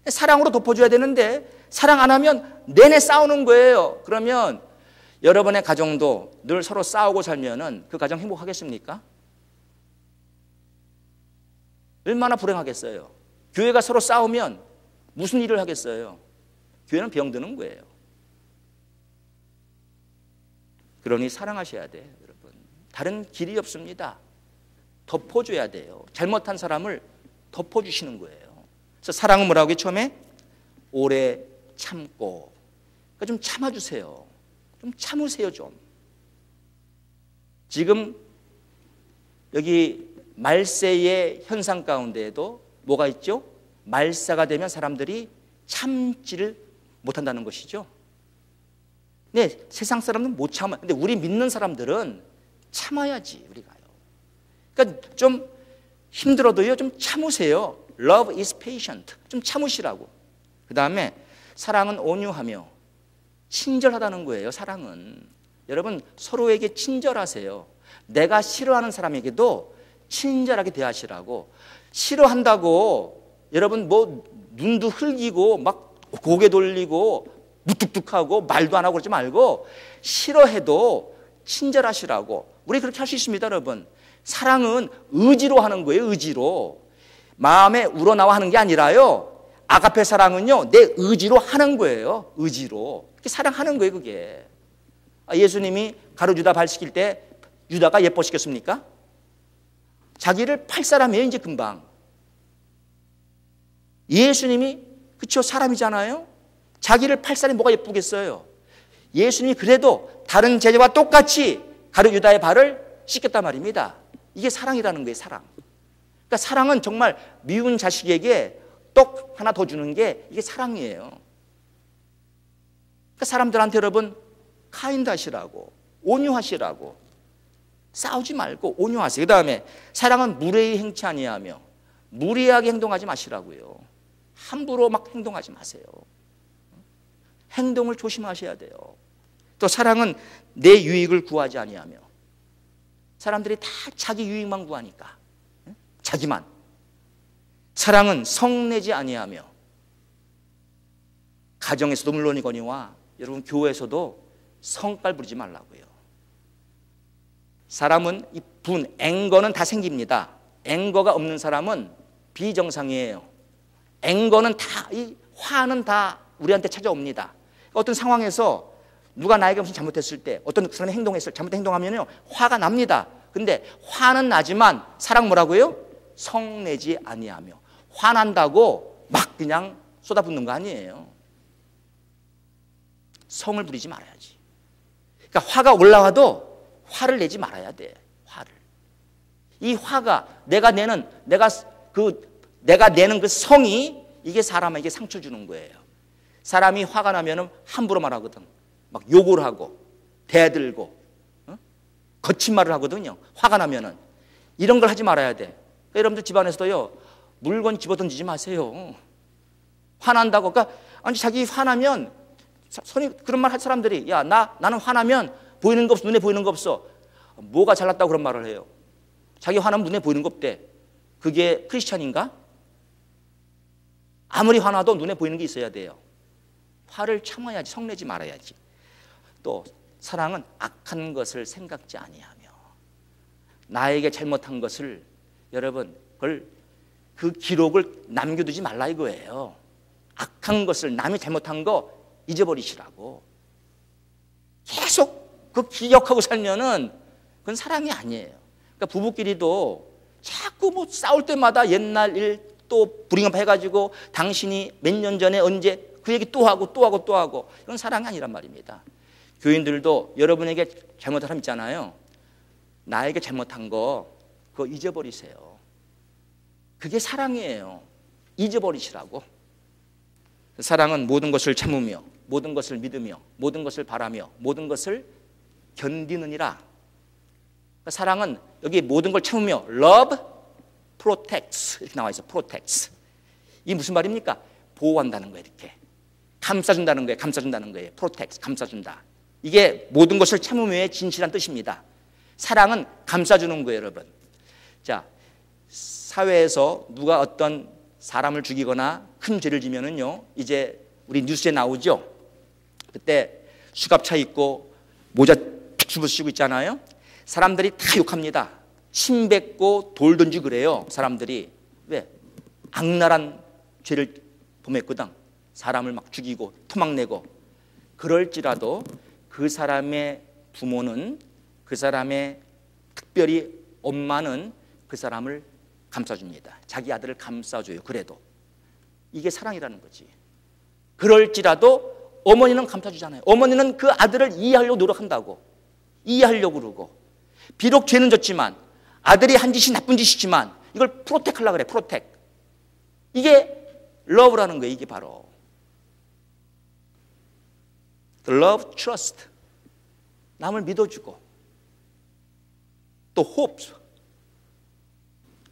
사랑으로 덮어줘야 되는데 사랑 안 하면 내내 싸우는 거예요. 그러면 여러분의 가정도 늘 서로 싸우고 살면은 그 가정 행복하겠습니까? 얼마나 불행하겠어요. 교회가 서로 싸우면 무슨 일을 하겠어요? 교회는 병드는 거예요. 그러니 사랑하셔야 돼요, 여러분. 다른 길이 없습니다. 덮어줘야 돼요. 잘못한 사람을 덮어주시는 거예요. 그래서 사랑은 뭐라고 해? 처음에 오래 참고. 그러니까 좀 참아주세요. 좀 참으세요 좀. 지금 여기 말세의 현상 가운데에도 뭐가 있죠? 말사가 되면 사람들이 참지를 못한다는 것이죠. 네, 세상 사람들은 못 참아. 근데 우리 믿는 사람들은 참아야지 우리가요. 그러니까 좀 힘들어도요 좀 참으세요. Love is patient. 좀 참으시라고. 그 다음에 사랑은 온유하며 친절하다는 거예요. 사랑은 여러분 서로에게 친절하세요. 내가 싫어하는 사람에게도 친절하게 대하시라고. 싫어한다고 여러분 뭐 눈도 흘기고 막 고개 돌리고 무뚝뚝하고 말도 안 하고 그러지 말고 싫어해도 친절하시라고. 우리 그렇게 할 수 있습니다 여러분. 사랑은 의지로 하는 거예요. 의지로. 마음에 우러나와 하는 게 아니라요. 아가페 사랑은요 내 의지로 하는 거예요. 의지로. 그렇게 사랑하는 거예요 그게. 예수님이 가룟 유다 발 씻길 때 유다가 예뻐시켰습니까? 자기를 팔 사람이에요 이제 금방. 예수님이 그쵸 사람이잖아요. 자기를 팔 사람이 뭐가 예쁘겠어요. 예수님이 그래도 다른 제자와 똑같이 가룟 유다의 발을 씻겼단 말입니다. 이게 사랑이라는 거예요. 사랑. 그러니까 사랑은 정말 미운 자식에게 떡 하나 더 주는 게 이게 사랑이에요. 그러니까 사람들한테 여러분 카인드 하시라고, 온유하시라고. 싸우지 말고 온유하세요. 그 다음에 사랑은 무례히 행치 아니하며 무리하게 행동하지 마시라고요. 함부로 막 행동하지 마세요. 행동을 조심하셔야 돼요. 또 사랑은 내 유익을 구하지 아니하며. 사람들이 다 자기 유익만 구하니까 자기만. 사랑은 성내지 아니하며. 가정에서도 물론이거니와 여러분 교회에서도 성깔 부리지 말라고요. 사람은 이 분, 앵거는 다 생깁니다. 앵거가 없는 사람은 비정상이에요. 앵거는 다, 이 화는 다 우리한테 찾아옵니다. 어떤 상황에서 누가 나에게 무슨 잘못했을 때 어떤 사람이 잘못된 행동하면요 화가 납니다. 근데 화는 나지만 사랑 뭐라고요? 성내지 아니하며. 화난다고 막 그냥 쏟아붓는 거 아니에요. 성을 부리지 말아야지. 그러니까 화가 올라와도 화를 내지 말아야 돼. 화를. 이 화가 내가 내는 그 성이 이게 사람에게 상처 주는 거예요. 사람이 화가 나면은 함부로 말하거든. 막 욕을 하고 대들고 거친 말을 하거든요. 화가 나면은 이런 걸 하지 말아야 돼. 그러니까 여러분들 집안에서도요 물건 집어던지지 마세요. 화난다고. 그러니까 아니 자기 화나면 손이 그런 말 할 사람들이 야 나는 화나면 보이는 거 없어. 눈에 보이는 거 없어. 뭐가 잘났다고 그런 말을 해요. 자기 화나면 눈에 보이는 거 없대. 그게 크리스찬인가? 아무리 화나도 눈에 보이는 게 있어야 돼요. 화를 참아야지. 성내지 말아야지. 또 사랑은 악한 것을 생각지 아니하며. 나에게 잘못한 것을 여러분 그 기록을 남겨두지 말라 이거예요. 악한 것을 남이 잘못한 거 잊어버리시라고. 계속 그 기억하고 살면은 그건 사랑이 아니에요. 그러니까 부부끼리도 자꾸 뭐 싸울 때마다 옛날 일 또 브링업 해가지고 당신이 몇 년 전에 언제 그 얘기 또 하고 또 하고 또 하고. 이건 사랑이 아니란 말입니다. 교인들도 여러분에게 잘못한 사람 있잖아요. 나에게 잘못한 거 그거 잊어버리세요. 그게 사랑이에요. 잊어버리시라고. 사랑은 모든 것을 참으며 모든 것을 믿으며 모든 것을 바라며 모든 것을 견디느니라. 사랑은 여기 모든 걸 참으며 love protects 이렇게 나와 있어. protects. 이게 무슨 말입니까? 보호한다는 거예요. 이렇게 감싸준다는 거예요. 감싸준다는 거예요. protects 감싸준다. 이게 모든 것을 참으며의 진실한 뜻입니다. 사랑은 감싸주는 거예요, 여러분. 자, 사회에서 누가 어떤 사람을 죽이거나 큰 죄를 지면은요, 이제 우리 뉴스에 나오죠. 그때 수갑차 입고 모자 툭 집어쓰고 있잖아요. 사람들이 다 욕합니다. 침 뱉고 돌 던지고 그래요. 사람들이. 왜? 악랄한 죄를 범했거든. 사람을 막 죽이고 토막내고. 그럴지라도 그 사람의 부모는, 그 사람의 특별히 엄마는 그 사람을 감싸줍니다. 자기 아들을 감싸줘요. 그래도 이게 사랑이라는 거지. 그럴지라도 어머니는 감싸주잖아요. 어머니는 그 아들을 이해하려고 노력한다고. 이해하려고 그러고. 비록 죄는 졌지만, 아들이 한 짓이 나쁜 짓이지만 이걸 프로텍하려고 그래. 프로텍. 이게 러브라는 거예요. 이게 바로 love, trust. 남을 믿어주고, 또 hope,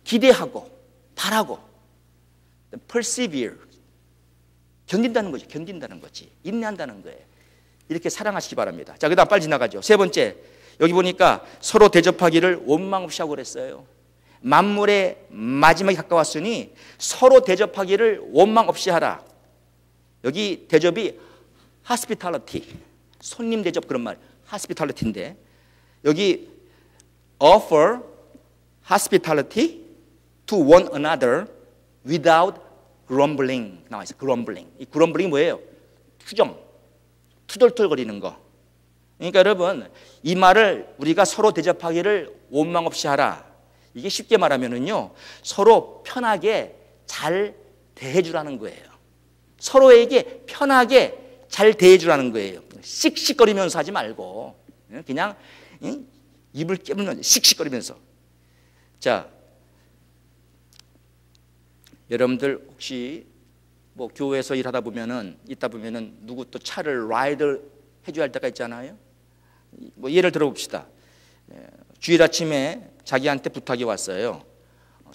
기대하고, 바라고, persevere, 견딘다는 거지. 견딘다는 거지. 인내한다는 거예요. 이렇게 사랑하시기 바랍니다. 자, 그 다음 빨리 지나가죠. 세 번째, 여기 보니까 서로 대접하기를 원망 없이 하고 그랬어요. 만물의 마지막에 가까웠으니 서로 대접하기를 원망 없이 하라. 여기 대접이 hospitality, 손님 대접 그런 말, hospitality인데 여기 offer hospitality to one another without grumbling 나와 있어요. grumbling. 이 grumbling이 뭐예요? 투정, 투덜투덜거리는 거. 그러니까 여러분, 이 말을 우리가 서로 대접하기를 원망 없이 하라. 이게 쉽게 말하면은요, 서로 편하게 잘 대해주라는 거예요. 서로에게 편하게 잘 대해주라는 거예요. 씩씩거리면서 하지 말고 그냥 입을 깨물면서 씩씩거리면서. 자, 여러분들 혹시 뭐 교회에서 일하다 보면은 있다 보면은 누구 또 차를 라이드 해줘야 할 때가 있잖아요. 뭐 예를 들어 봅시다. 주일 아침에 자기한테 부탁이 왔어요.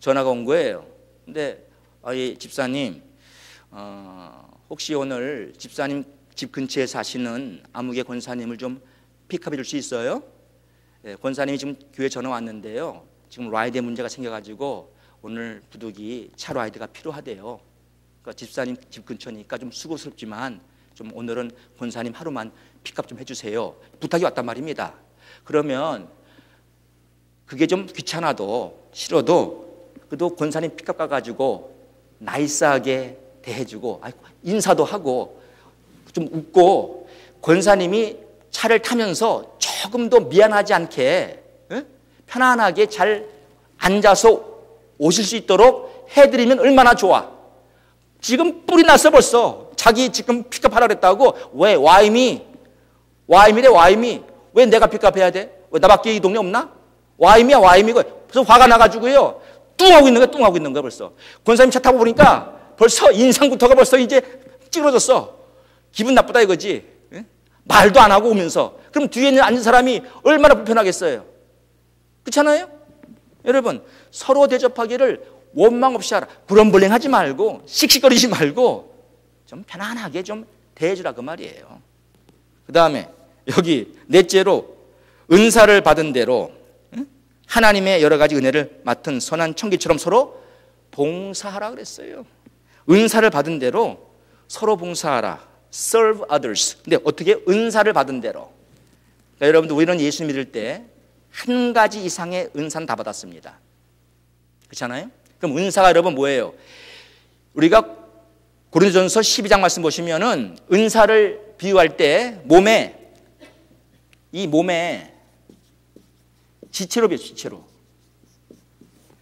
전화가 온 거예요. 근데 이 집사님, 혹시 오늘 집사님 집 근처에 사시는 아무개 권사님을 좀 픽업해 줄 수 있어요? 권사님이 지금 교회 전화 왔는데요. 지금 라이드에 문제가 생겨가지고 오늘 부득이 차 라이드가 필요하대요. 그러니까 집사님 집 근처니까 좀 수고스럽지만 좀 오늘은 권사님 하루만 픽업 좀 해주세요. 부탁이 왔단 말입니다. 그러면 그게 좀 귀찮아도 싫어도 그래도 권사님 픽업 가가지고 나이스하게 대해주고 인사도 하고 좀 웃고 권사님이 차를 타면서 조금 더 미안하지 않게 편안하게 잘 앉아서 오실 수 있도록 해드리면 얼마나 좋아. 지금 뿔이 났어 벌써. 자기 지금 픽업하라 그랬다고. 왜? 와이미래. 와이미. 왜 내가 픽업해야 돼? 왜 나밖에 이 동네 없나? 와이미야 와이미고. 그래서 화가 나가지고요. 뚱하고 있는 거야 벌써. 권사님 차 타고 보니까 벌써 인상부터가 벌써 이제 찌그러졌어. 기분 나쁘다 이거지. 말도 안 하고 오면서. 그럼 뒤에 있는 앉은 사람이 얼마나 불편하겠어요. 그렇잖아요? 여러분, 서로 대접하기를 원망 없이 하라. 그럼블링 하지 말고 씩씩거리지 말고 좀 편안하게 좀 대해주라 그 말이에요. 그 다음에 여기 넷째로 은사를 받은 대로 하나님의 여러 가지 은혜를 맡은 선한 청기처럼 서로 봉사하라 그랬어요. 은사를 받은 대로 서로 봉사하라. Serve others. 근데 어떻게? 은사를 받은 대로. 그러니까 여러분들 우리는 예수 믿을 때 한 가지 이상의 은사는 다 받았습니다. 그렇잖아요? 그럼 은사가 여러분 뭐예요? 우리가 고린도전서 12장 말씀 보시면은 은사를 비유할 때 이 몸에 지체로 비유, 지체로.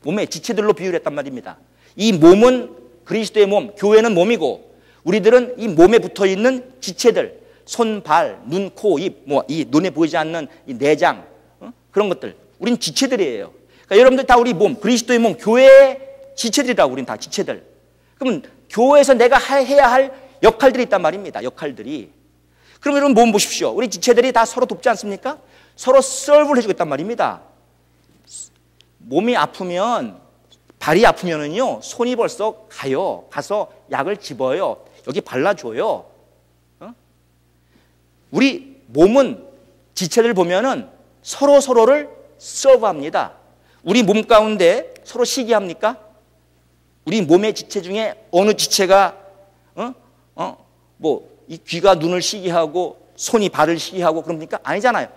몸에 지체들로 비유를 했단 말입니다. 이 몸은 그리스도의 몸, 교회는 몸이고 우리들은 이 몸에 붙어 있는 지체들, 손, 발, 눈, 코, 입, 이 눈에 보이지 않는 이 내장, 그런 것들. 우린 지체들이에요. 그러니까 여러분들 다 우리 몸, 그리스도의 몸, 교회의 지체들이라고. 우린 다 지체들. 그러면 교회에서 내가 해야 할 역할들이 있단 말입니다. 역할들이. 그럼 여러분 몸 보십시오. 우리 지체들이 다 서로 돕지 않습니까? 서로 서브를 해주고 있단 말입니다. 몸이 아프면, 발이 아프면은요, 손이 벌써 가요. 가서 약을 집어요. 여기 발라줘요. 우리 몸은 지체들 보면은 서로를 서브합니다. 우리 몸 가운데 서로 시기합니까? 우리 몸의 지체 중에 어느 지체가 이 귀가 눈을 시기하고 손이 발을 시기하고 그럽니까? 아니잖아요.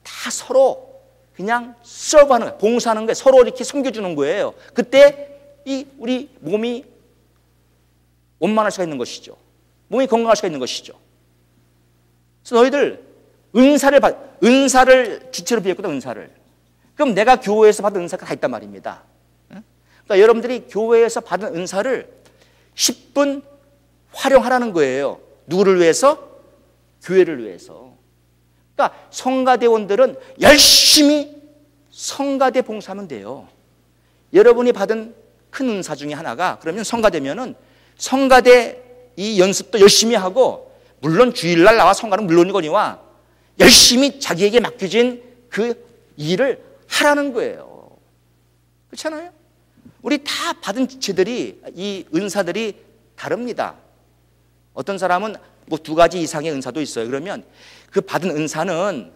다 서로 그냥 서브하는 거예요. 봉사하는 거예요. 서로 이렇게 섬겨주는 거예요. 그때 이 우리 몸이 원만할 수가 있는 것이죠. 몸이 건강할 수가 있는 것이죠. 그래서 너희들 은사를 지체로 비웠거든. 은사를. 그럼 내가 교회에서 받은 은사가 다 있단 말입니다. 그러니까 여러분들이 교회에서 받은 은사를 10분 활용하라는 거예요. 누구를 위해서? 교회를 위해서. 그러니까 성가대원들은 열심히 성가대 봉사하면 돼요. 여러분이 받은 큰 은사 중에 하나가, 그러면 성가대면은 성가대 이 연습도 열심히 하고, 물론 주일날 나와 성가는 물론이거니와 열심히 자기에게 맡겨진 그 일을 하라는 거예요. 그렇잖아요? 우리 다 받은 지체들이, 이 은사들이 다릅니다. 어떤 사람은 뭐 2가지 이상의 은사도 있어요. 그러면 그 받은 은사는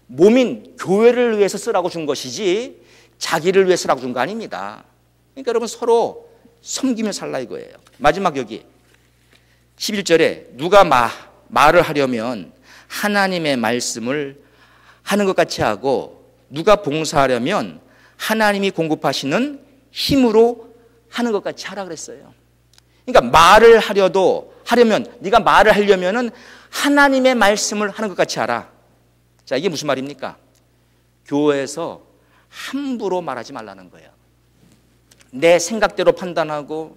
몸인 교회를 위해서 쓰라고 준 것이지 자기를 위해 쓰라고 준 거 아닙니다. 그러니까 여러분 서로 섬기며 살라 이거예요. 마지막 여기 11절에 누가 말을 하려면 하나님의 말씀을 하는 것 같이 하고, 누가 봉사하려면 하나님이 공급하시는 힘으로 하는 것 같이 하라 그랬어요. 그러니까 말을 하려면, 네가 말을 하려면은 하나님의 말씀을 하는 것 같이 하라. 자, 이게 무슨 말입니까? 교회에서 함부로 말하지 말라는 거예요. 내 생각대로 판단하고,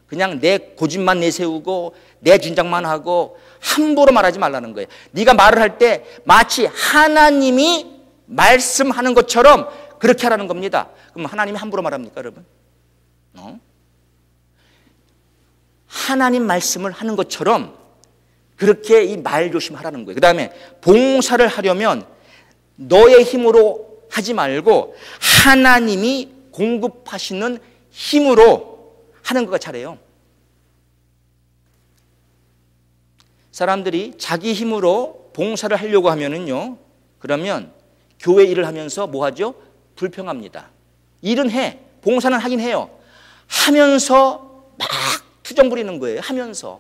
그냥 내 고집만 내세우고 내 주장만 하고 함부로 말하지 말라는 거예요. 네가 말을 할 때 마치 하나님이 말씀하는 것처럼 그렇게 하라는 겁니다. 그럼 하나님이 함부로 말합니까, 여러분? 하나님 말씀을 하는 것처럼 그렇게 이 말 조심하라는 거예요. 그 다음에 봉사를 하려면 너의 힘으로 하지 말고 하나님이 공급하시는 힘으로 하는 것가 차례요. 사람들이 자기 힘으로 봉사를 하려고 하면은요, 그러면 교회 일을 하면서 뭐 하죠? 불평합니다. 일은 해, 봉사는 하긴 해요. 하면서 막 투정 부리는 거예요. 하면서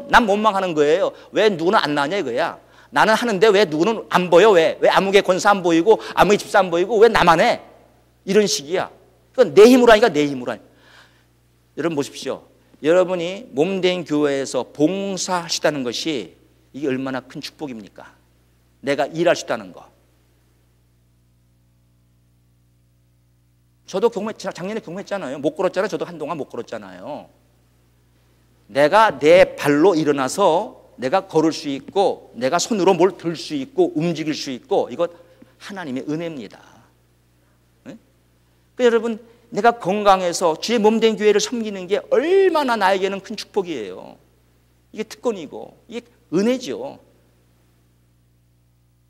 난 원망하는 거예요. 왜 누구는 안 나냐 이거야. 나는 하는데 왜 누구는 안 보여? 왜 아무개 권사 안 보이고 아무개 집사 안 보이고 왜 나만 해? 이런 식이야. 그건 내 힘으로 하니까 내 힘으로 하니까. 여러분 보십시오. 여러분이 몸된 교회에서 봉사하시다는 것이 이게 얼마나 큰 축복입니까? 내가 일할 수 있다는 거. 저도 작년에 경험했잖아요. 못 걸었잖아요. 저도 한동안 못 걸었잖아요. 내가 내 발로 일어나서 내가 걸을 수 있고, 내가 손으로 뭘 들 수 있고 움직일 수 있고, 이것 하나님의 은혜입니다. 네? 그러니까 여러분, 내가 건강해서 주의 몸된 교회를 섬기는 게 얼마나 나에게는 큰 축복이에요. 이게 특권이고 이게 은혜죠.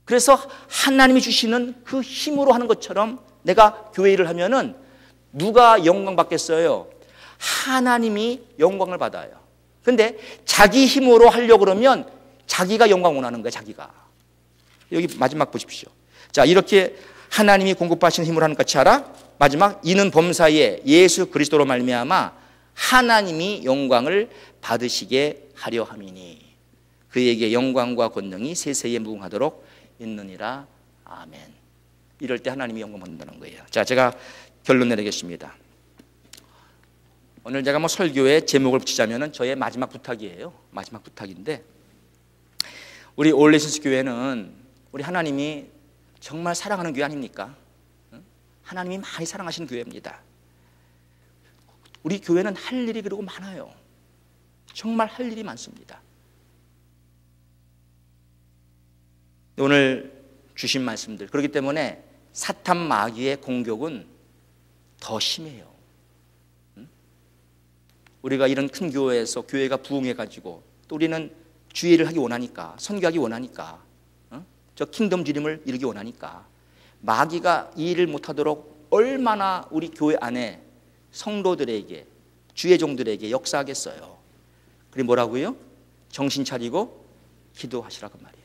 그래서 하나님이 주시는 그 힘으로 하는 것처럼 내가 교회 일을 하면은 누가 영광 받겠어요? 하나님이 영광을 받아요. 근데 자기 힘으로 하려고 그러면 자기가 영광 원하는 거예요. 자기가. 여기 마지막 보십시오. 자, 이렇게 하나님이 공급하신 힘으로 하는 것 같이 하라. 마지막, 이는 범사에 예수 그리스도로 말미암아 하나님이 영광을 받으시게 하려 함이니 그에게 영광과 권능이 세세에 무궁하도록 있느니라. 아멘. 이럴 때 하나님이 영광 받는다는 거예요. 자, 제가 결론 내리겠습니다. 오늘 제가 뭐 설교의 제목을 붙이자면은 저의 마지막 부탁이에요. 마지막 부탁인데, 우리 올레신스 교회는 우리 하나님이 정말 사랑하는 교회 아닙니까? 하나님이 많이 사랑하시는 교회입니다. 우리 교회는 할 일이 그리고 많아요. 정말 할 일이 많습니다. 오늘 주신 말씀들, 그렇기 때문에 사탄 마귀의 공격은 더 심해요. 우리가 이런 큰 교회에서 교회가 부흥해가지고 또 우리는 주의를 하기 원하니까, 선교하기 원하니까, 저 킹덤 드림을 이루기 원하니까 마귀가 이 일을 못하도록 얼마나 우리 교회 안에 성도들에게, 주의 종들에게 역사하겠어요. 그리고 뭐라고요? 정신 차리고 기도하시라고 말이에요.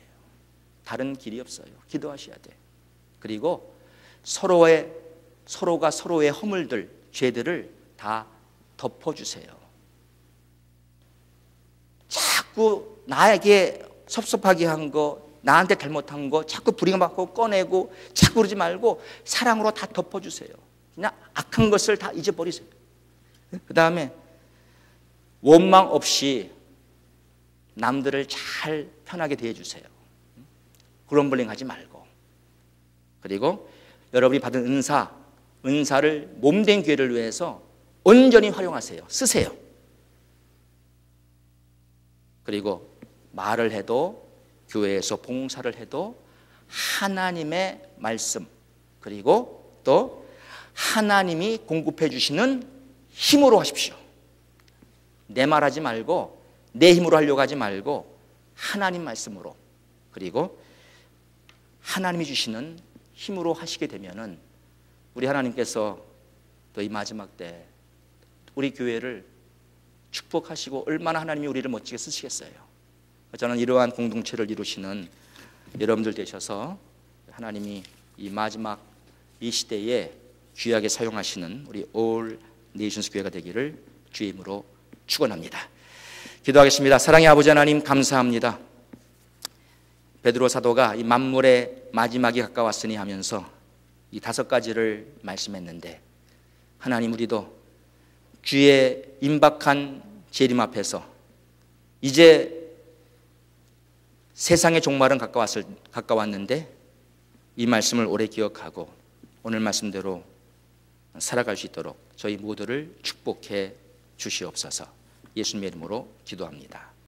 다른 길이 없어요. 기도하셔야 돼. 그리고 서로가 서로의 허물들, 죄들을 다 덮어주세요. 자꾸 나에게 섭섭하게 한 거, 나한테 잘못한 거 자꾸 부림받고 꺼내고 자꾸 그러지 말고 사랑으로 다 덮어주세요. 그냥 악한 것을 다 잊어버리세요. 그 다음에 원망 없이 남들을 잘 편하게 대해주세요. 그럼블링 하지 말고. 그리고 여러분이 받은 은사를 몸된 교회를 위해서 온전히 활용하세요. 쓰세요. 그리고 말을 해도 교회에서 봉사를 해도 하나님의 말씀 그리고 또 하나님이 공급해 주시는 힘으로 하십시오. 내 말하지 말고 내 힘으로 하려고 하지 말고 하나님 말씀으로 그리고 하나님이 주시는 힘으로 하시게 되면은 우리 하나님께서 또 이 마지막 때 우리 교회를 축복하시고 얼마나 하나님이 우리를 멋지게 쓰시겠어요. 저는 이러한 공동체를 이루시는 여러분들 되셔서 하나님이 이 마지막 이 시대에 귀하게 사용하시는 우리 올 네이션스 교회가 되기를 주의 이름으로 축원합니다. 기도하겠습니다. 사랑의 아버지 하나님 감사합니다. 베드로 사도가 이 만물의 마지막이 가까웠으니 하면서 이 5가지를 말씀했는데 하나님 우리도 주의 임박한 재림 앞에서 이제 세상의 종말은 가까웠는데 이 말씀을 오래 기억하고 오늘 말씀대로 살아갈 수 있도록 저희 모두를 축복해 주시옵소서. 예수님의 이름으로 기도합니다.